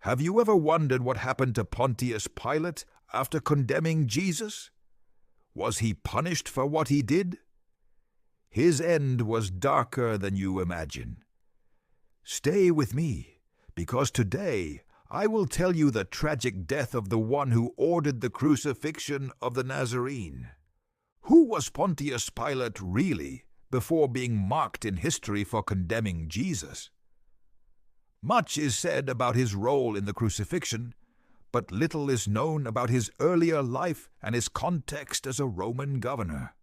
Have you ever wondered what happened to Pontius Pilate after condemning Jesus? Was he punished for what he did? His end was darker than you imagine. Stay with me, because today I will tell you the tragic death of the one who ordered the crucifixion of the Nazarene. Who was Pontius Pilate really before being marked in history for condemning Jesus? Much is said about his role in the crucifixion, but little is known about his earlier life and his context as a Roman governor.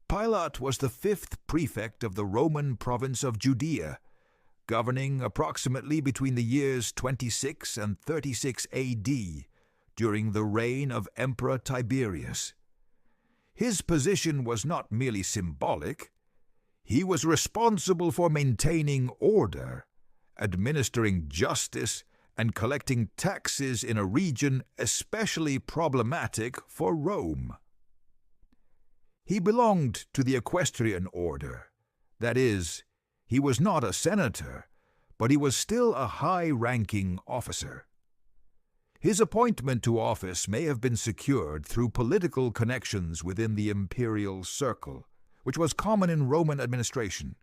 Pilate was the 5th prefect of the Roman province of Judea, governing approximately between the years 26 and 36 A.D. during the reign of Emperor Tiberius. His position was not merely symbolic. He was responsible for maintaining order, administering justice, and collecting taxes in a region especially problematic for Rome. He belonged to the equestrian order. That is, he was not a senator, but he was still a high-ranking officer. His appointment to office may have been secured through political connections within the imperial circle, which was common in Roman administration.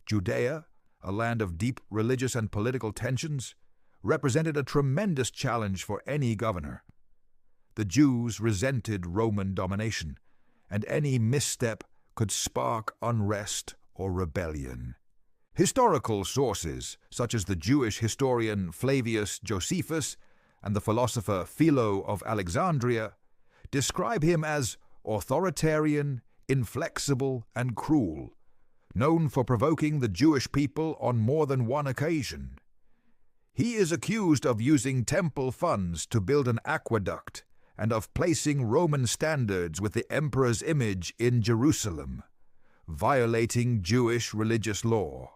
Judea, a land of deep religious and political tensions, represented a tremendous challenge for any governor. The Jews resented Roman domination, and any misstep could spark unrest or rebellion. Historical sources, such as the Jewish historian Flavius Josephus and the philosopher Philo of Alexandria, describe him as authoritarian, inflexible, and cruel, known for provoking the Jewish people on more than one occasion. He is accused of using temple funds to build an aqueduct and of placing Roman standards with the emperor's image in Jerusalem, violating Jewish religious law.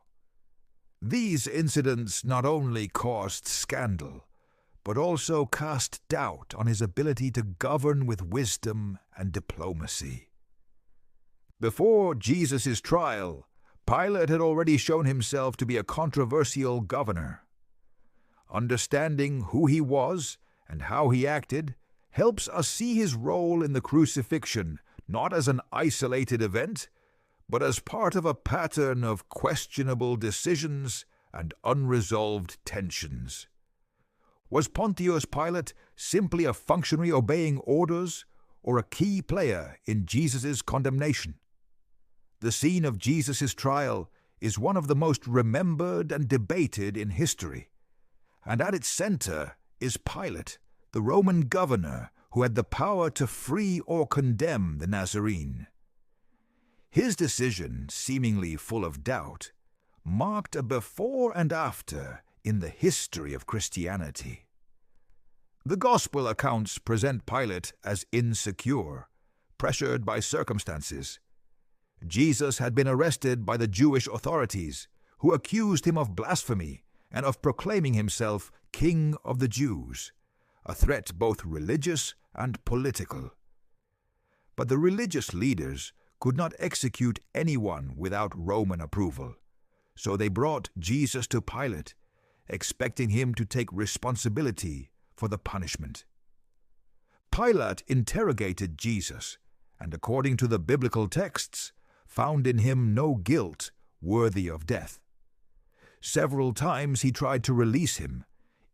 These incidents not only caused scandal, but also cast doubt on his ability to govern with wisdom and diplomacy. Before Jesus' trial, Pilate had already shown himself to be a controversial governor. Understanding who he was and how he acted helps us see his role in the crucifixion not as an isolated event, but as part of a pattern of questionable decisions and unresolved tensions. Was Pontius Pilate simply a functionary obeying orders, or a key player in Jesus' condemnation? The scene of Jesus' trial is one of the most remembered and debated in history, and at its center is Pilate, the Roman governor who had the power to free or condemn the Nazarene. His decision, seemingly full of doubt, marked a before and after in the history of Christianity. The Gospel accounts present Pilate as insecure, pressured by circumstances. Jesus had been arrested by the Jewish authorities, who accused him of blasphemy and of proclaiming himself King of the Jews, a threat both religious and political. But the religious leaders could not execute anyone without Roman approval, so they brought Jesus to Pilate, expecting him to take responsibility for the punishment. Pilate interrogated Jesus, and according to the biblical texts, found in him no guilt worthy of death. Several times he tried to release him,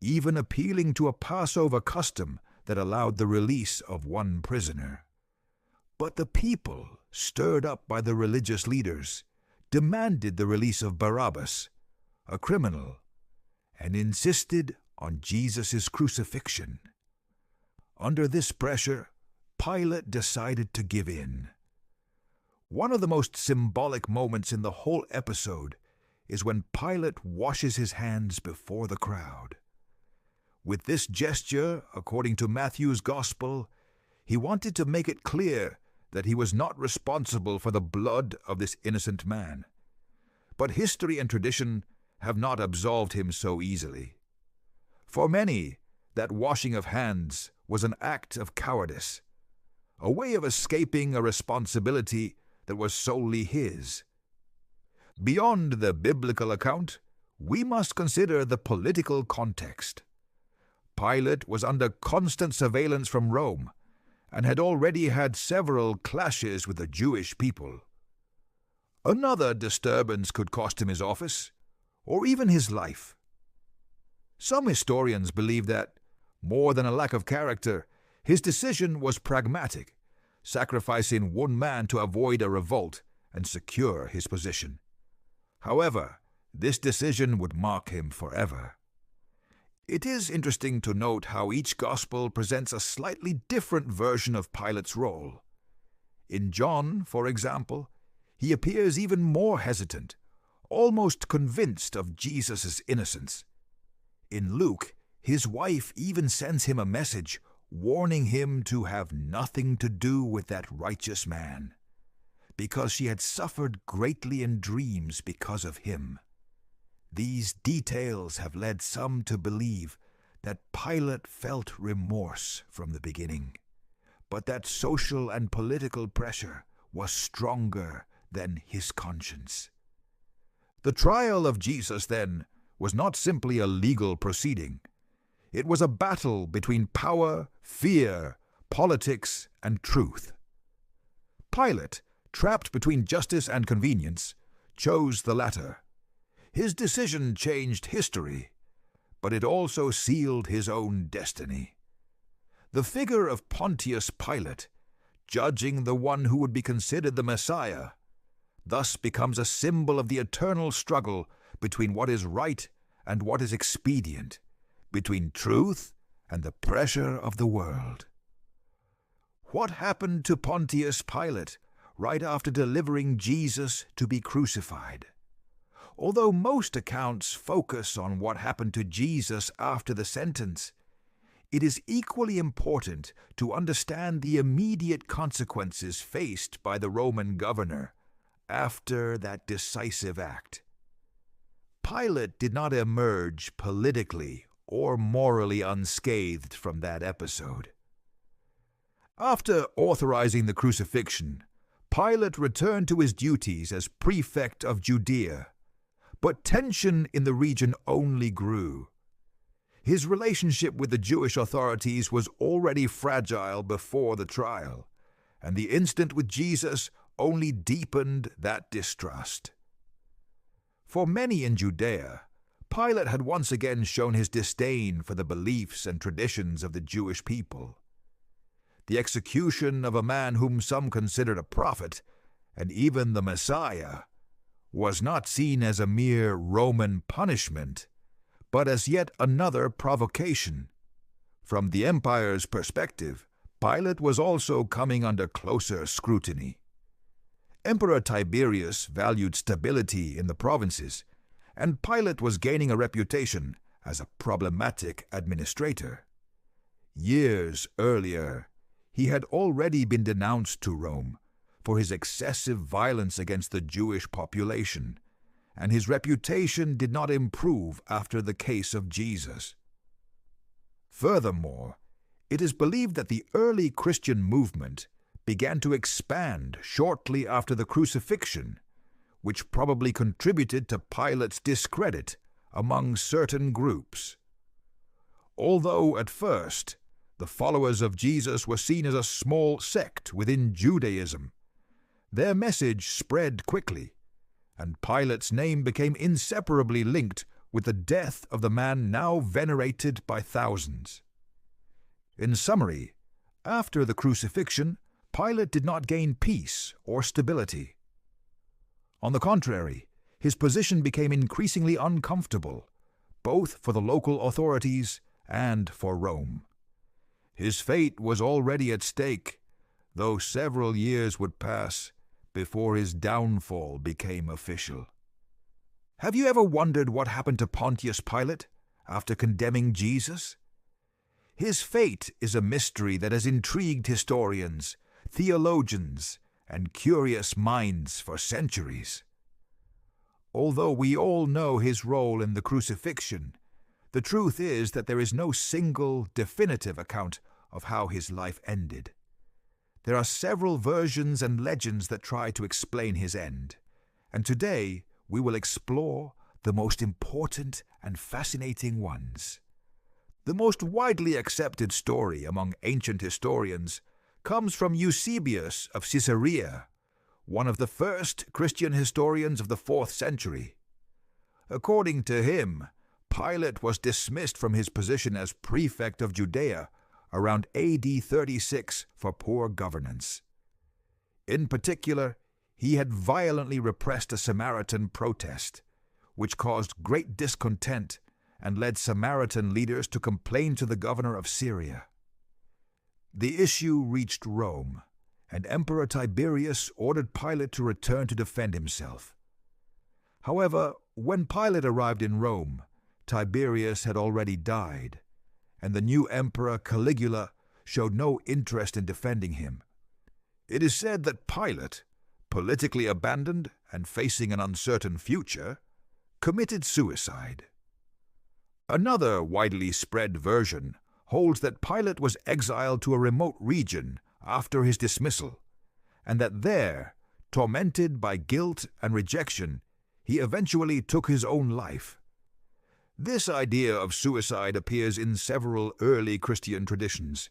even appealing to a Passover custom that allowed the release of one prisoner. But the people, stirred up by the religious leaders, demanded the release of Barabbas, a criminal, and insisted on Jesus' crucifixion. Under this pressure, Pilate decided to give in. One of the most symbolic moments in the whole episode is when Pilate washes his hands before the crowd. With this gesture, according to Matthew's Gospel, he wanted to make it clear that he was not responsible for the blood of this innocent man. But history and tradition have not absolved him so easily. For many, that washing of hands was an act of cowardice, a way of escaping a responsibility that was solely his. Beyond the biblical account, we must consider the political context. Pilate was under constant surveillance from Rome and had already had several clashes with the Jewish people. Another disturbance could cost him his office, or even his life. Some historians believe that, more than a lack of character, his decision was pragmatic, sacrificing one man to avoid a revolt and secure his position. However, this decision would mark him forever. It is interesting to note how each gospel presents a slightly different version of Pilate's role. In John, for example, he appears even more hesitant, almost convinced of Jesus' innocence. In Luke, his wife even sends him a message warning him to have nothing to do with that righteous man, because she had suffered greatly in dreams because of him. These details have led some to believe that Pilate felt remorse from the beginning, but that social and political pressure was stronger than his conscience. The trial of Jesus, then, was not simply a legal proceeding. It was a battle between power, fear, politics, and truth. Pilate, trapped between justice and convenience, chose the latter. His decision changed history, but it also sealed his own destiny. The figure of Pontius Pilate, judging the one who would be considered the Messiah, thus becomes a symbol of the eternal struggle between what is right and what is expedient, between truth and the pressure of the world. What happened to Pontius Pilate right after delivering Jesus to be crucified? Although most accounts focus on what happened to Jesus after the sentence, it is equally important to understand the immediate consequences faced by the Roman governor after that decisive act. Pilate did not emerge politically or morally unscathed from that episode. After authorizing the crucifixion, Pilate returned to his duties as prefect of Judea, but tension in the region only grew. His relationship with the Jewish authorities was already fragile before the trial, and the incident with Jesus only deepened that distrust. For many in Judea, Pilate had once again shown his disdain for the beliefs and traditions of the Jewish people. The execution of a man whom some considered a prophet, and even the Messiah, was not seen as a mere Roman punishment, but as yet another provocation. From the empire's perspective, Pilate was also coming under closer scrutiny. Emperor Tiberius valued stability in the provinces, and Pilate was gaining a reputation as a problematic administrator. Years earlier, he had already been denounced to Rome for his excessive violence against the Jewish population, and his reputation did not improve after the case of Jesus. Furthermore, it is believed that the early Christian movement began to expand shortly after the crucifixion, which probably contributed to Pilate's discredit among certain groups. Although at first the followers of Jesus were seen as a small sect within Judaism, their message spread quickly, and Pilate's name became inseparably linked with the death of the man now venerated by thousands. In summary, after the crucifixion, Pilate did not gain peace or stability. On the contrary, his position became increasingly uncomfortable, both for the local authorities and for Rome. His fate was already at stake, though several years would pass before his downfall became official. Have you ever wondered what happened to Pontius Pilate after condemning Jesus? His fate is a mystery that has intrigued historians, theologians, and curious minds for centuries. Although we all know his role in the crucifixion, the truth is that there is no single, definitive account of how his life ended. There are several versions and legends that try to explain his end, and today we will explore the most important and fascinating ones. The most widely accepted story among ancient historians comes from Eusebius of Caesarea, one of the first Christian historians of the 4th century. According to him, Pilate was dismissed from his position as prefect of Judea around AD 36 for poor governance. In particular, he had violently repressed a Samaritan protest, which caused great discontent and led Samaritan leaders to complain to the governor of Syria. The issue reached Rome, and Emperor Tiberius ordered Pilate to return to defend himself. However, when Pilate arrived in Rome, Tiberius had already died, and the new emperor Caligula showed no interest in defending him. It is said that Pilate, politically abandoned and facing an uncertain future, committed suicide. Another widely spread version holds that Pilate was exiled to a remote region after his dismissal, and that there, tormented by guilt and rejection, he eventually took his own life. This idea of suicide appears in several early Christian traditions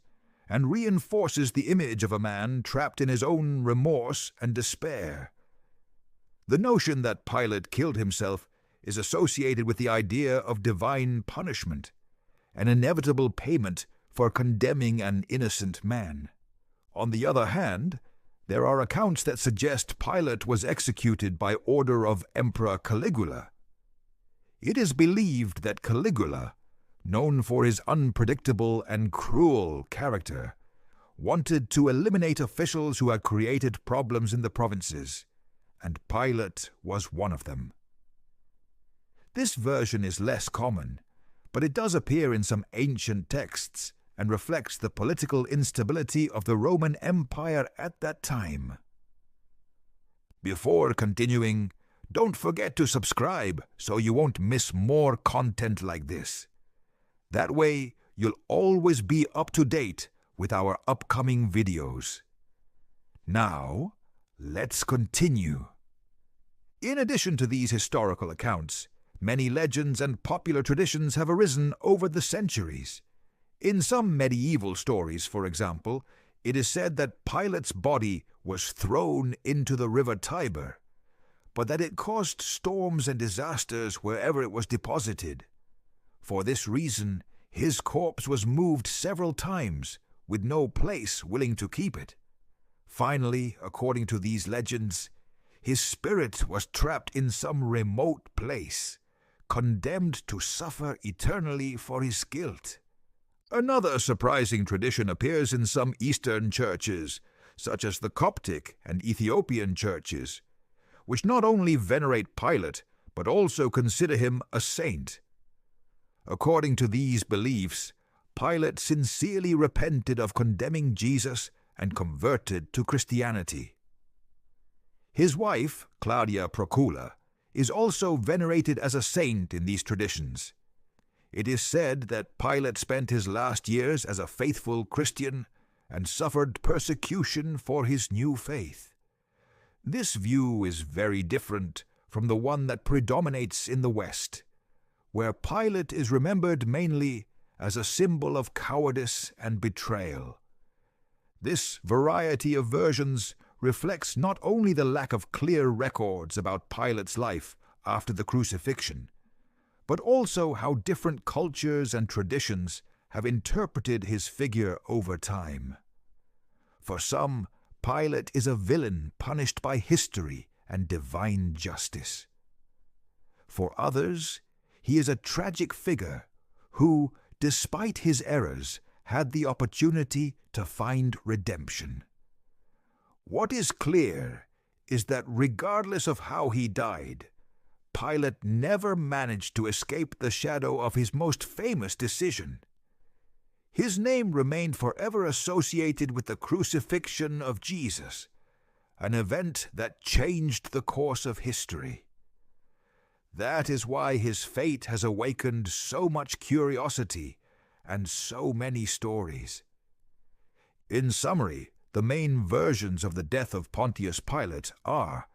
and reinforces the image of a man trapped in his own remorse and despair. The notion that Pilate killed himself is associated with the idea of divine punishment, an inevitable payment for condemning an innocent man. On the other hand, there are accounts that suggest Pilate was executed by order of Emperor Caligula. It is believed that Caligula, known for his unpredictable and cruel character, wanted to eliminate officials who had created problems in the provinces, and Pilate was one of them. This version is less common, but it does appear in some ancient texts and reflects the political instability of the Roman Empire at that time. Before continuing, don't forget to subscribe so you won't miss more content like this. That way, you'll always be up to date with our upcoming videos. Now, let's continue. In addition to these historical accounts, many legends and popular traditions have arisen over the centuries. In some medieval stories, for example, it is said that Pilate's body was thrown into the river Tiber, but that it caused storms and disasters wherever it was deposited. For this reason, his corpse was moved several times, with no place willing to keep it. Finally, according to these legends, his spirit was trapped in some remote place, condemned to suffer eternally for his guilt. Another surprising tradition appears in some Eastern churches, such as the Coptic and Ethiopian churches, which not only venerate Pilate, but also consider him a saint. According to these beliefs, Pilate sincerely repented of condemning Jesus and converted to Christianity. His wife, Claudia Procula, is also venerated as a saint in these traditions. It is said that Pilate spent his last years as a faithful Christian and suffered persecution for his new faith. This view is very different from the one that predominates in the West, where Pilate is remembered mainly as a symbol of cowardice and betrayal. This variety of versions reflects not only the lack of clear records about Pilate's life after the crucifixion, but also how different cultures and traditions have interpreted his figure over time. For some, Pilate is a villain punished by history and divine justice. For others, he is a tragic figure who, despite his errors, had the opportunity to find redemption. What is clear is that regardless of how he died, Pilate never managed to escape the shadow of his most famous decision. His name remained forever associated with the crucifixion of Jesus, an event that changed the course of history. That is why his fate has awakened so much curiosity and so many stories. In summary, the main versions of the death of Pontius Pilate are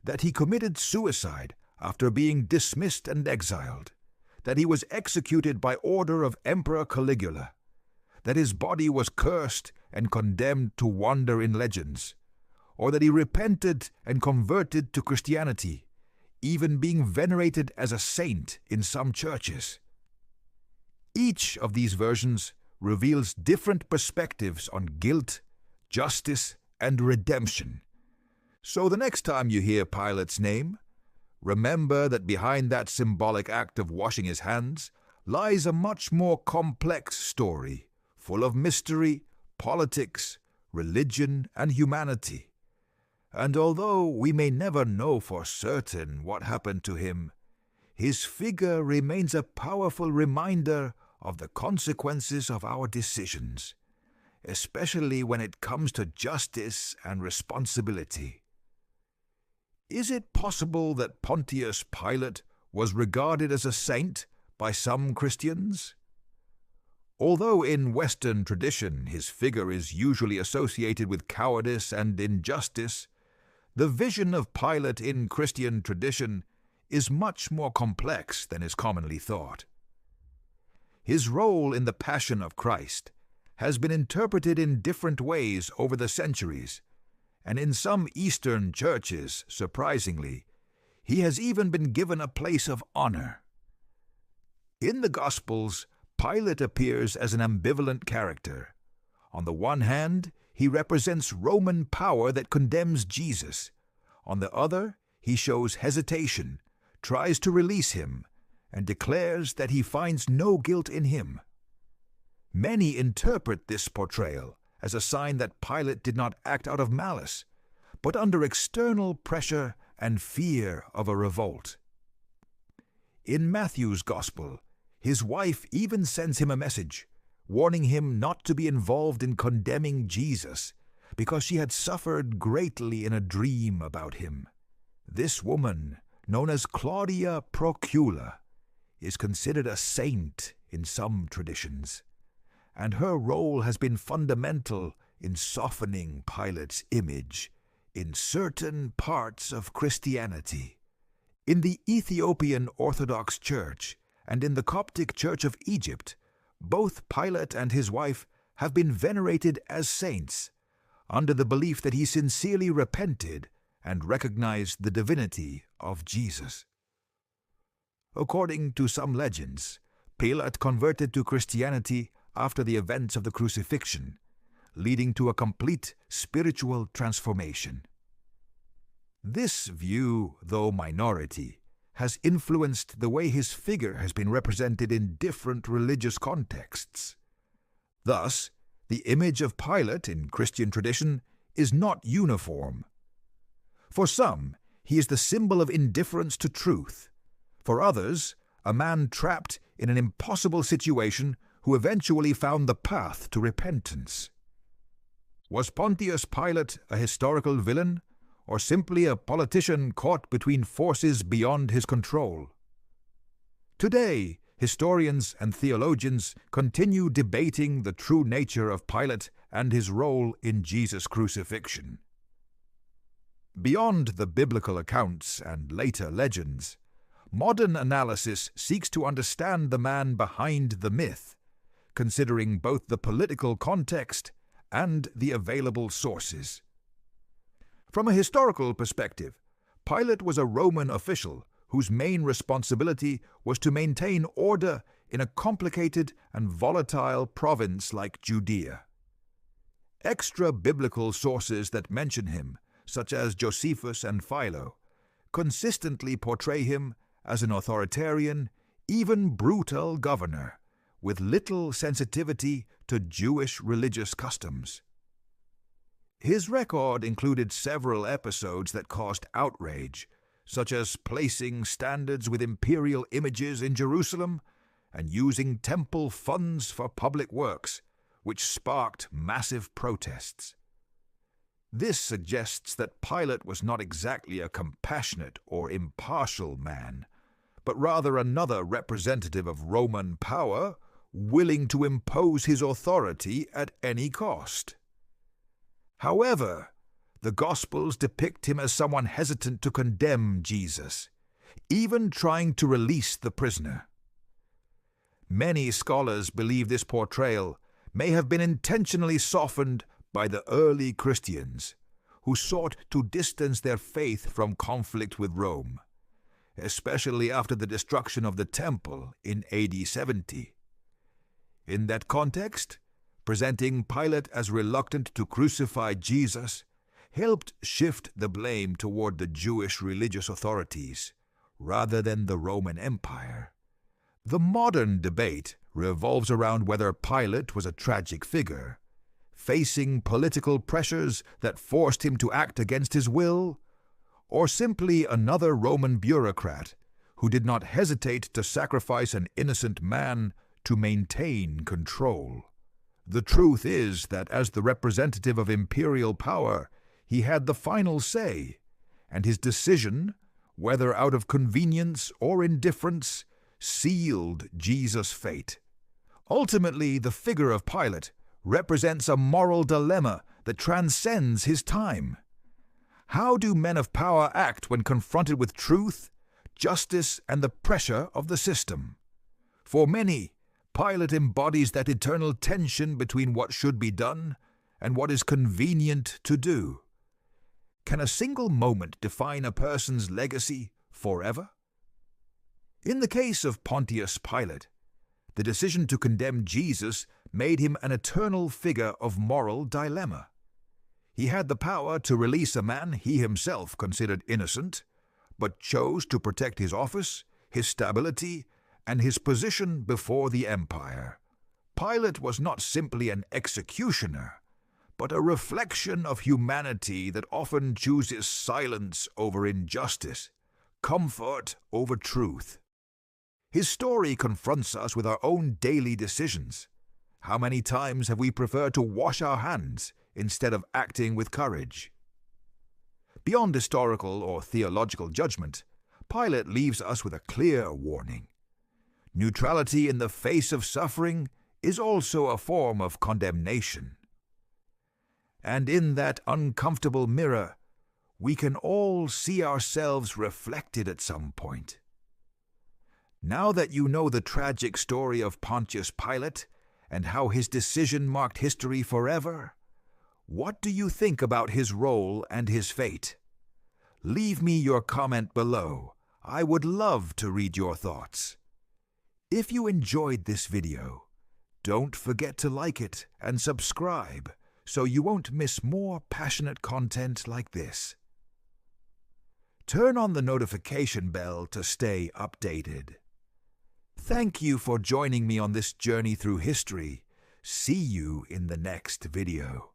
that he committed suicide after being dismissed and exiled, that he was executed by order of Emperor Caligula, that his body was cursed and condemned to wander in legends, or that he repented and converted to Christianity, even being venerated as a saint in some churches. Each of these versions reveals different perspectives on guilt, justice, and redemption. So the next time you hear Pilate's name, remember that behind that symbolic act of washing his hands lies a much more complex story, full of mystery, politics, religion, and humanity. And although we may never know for certain what happened to him, his figure remains a powerful reminder of the consequences of our decisions, especially when it comes to justice and responsibility. Is it possible that Pontius Pilate was regarded as a saint by some Christians? Although in Western tradition his figure is usually associated with cowardice and injustice, the vision of Pilate in Christian tradition is much more complex than is commonly thought. His role in the Passion of Christ has been interpreted in different ways over the centuries, and in some Eastern churches, surprisingly, he has even been given a place of honor. In the Gospels, Pilate appears as an ambivalent character. On the one hand, he represents Roman power that condemns Jesus. On the other, he shows hesitation, tries to release him, and declares that he finds no guilt in him. Many interpret this portrayal as a sign that Pilate did not act out of malice, but under external pressure and fear of a revolt. In Matthew's Gospel, his wife even sends him a message, warning him not to be involved in condemning Jesus, because she had suffered greatly in a dream about him. This woman, known as Claudia Procula, is considered a saint in some traditions, and her role has been fundamental in softening Pilate's image in certain parts of Christianity. In the Ethiopian Orthodox Church and in the Coptic Church of Egypt, both Pilate and his wife have been venerated as saints, under the belief that he sincerely repented and recognized the divinity of Jesus. According to some legends, Pilate converted to Christianity after the events of the Crucifixion, leading to a complete spiritual transformation. This view, though minority, has influenced the way his figure has been represented in different religious contexts. Thus, the image of Pilate in Christian tradition is not uniform. For some, he is the symbol of indifference to truth. For others, a man trapped in an impossible situation who eventually found the path to repentance. Was Pontius Pilate a historical villain, or simply a politician caught between forces beyond his control? Today, historians and theologians continue debating the true nature of Pilate and his role in Jesus' crucifixion. Beyond the biblical accounts and later legends, modern analysis seeks to understand the man behind the myth, considering both the political context and the available sources. From a historical perspective, Pilate was a Roman official whose main responsibility was to maintain order in a complicated and volatile province like Judea. Extra-biblical sources that mention him, such as Josephus and Philo, consistently portray him as an authoritarian, even brutal governor, with little sensitivity to Jewish religious customs. His record included several episodes that caused outrage, such as placing standards with imperial images in Jerusalem and using temple funds for public works, which sparked massive protests. This suggests that Pilate was not exactly a compassionate or impartial man, but rather another representative of Roman power, willing to impose his authority at any cost. However, the Gospels depict him as someone hesitant to condemn Jesus, even trying to release the prisoner. Many scholars believe this portrayal may have been intentionally softened by the early Christians, who sought to distance their faith from conflict with Rome, especially after the destruction of the temple in AD 70. In that context, presenting Pilate as reluctant to crucify Jesus helped shift the blame toward the Jewish religious authorities rather than the Roman Empire. The modern debate revolves around whether Pilate was a tragic figure, facing political pressures that forced him to act against his will, or simply another Roman bureaucrat who did not hesitate to sacrifice an innocent man to maintain control. The truth is that as the representative of imperial power, he had the final say, and his decision, whether out of convenience or indifference, sealed Jesus' fate. Ultimately, the figure of Pilate represents a moral dilemma that transcends his time. How do men of power act when confronted with truth, justice, and the pressure of the system? For many, Pilate embodies that eternal tension between what should be done and what is convenient to do. Can a single moment define a person's legacy forever? In the case of Pontius Pilate, the decision to condemn Jesus made him an eternal figure of moral dilemma. He had the power to release a man he himself considered innocent, but chose to protect his office, his stability, and his position before the empire. Pilate was not simply an executioner, but a reflection of humanity that often chooses silence over injustice, comfort over truth. His story confronts us with our own daily decisions. How many times have we preferred to wash our hands instead of acting with courage? Beyond historical or theological judgment, Pilate leaves us with a clear warning. Neutrality in the face of suffering is also a form of condemnation. And in that uncomfortable mirror, we can all see ourselves reflected at some point. Now that you know the tragic story of Pontius Pilate and how his decision marked history forever, what do you think about his role and his fate? Leave me your comment below. I would love to read your thoughts. If you enjoyed this video, don't forget to like it and subscribe so you won't miss more passionate content like this. Turn on the notification bell to stay updated. Thank you for joining me on this journey through history. See you in the next video.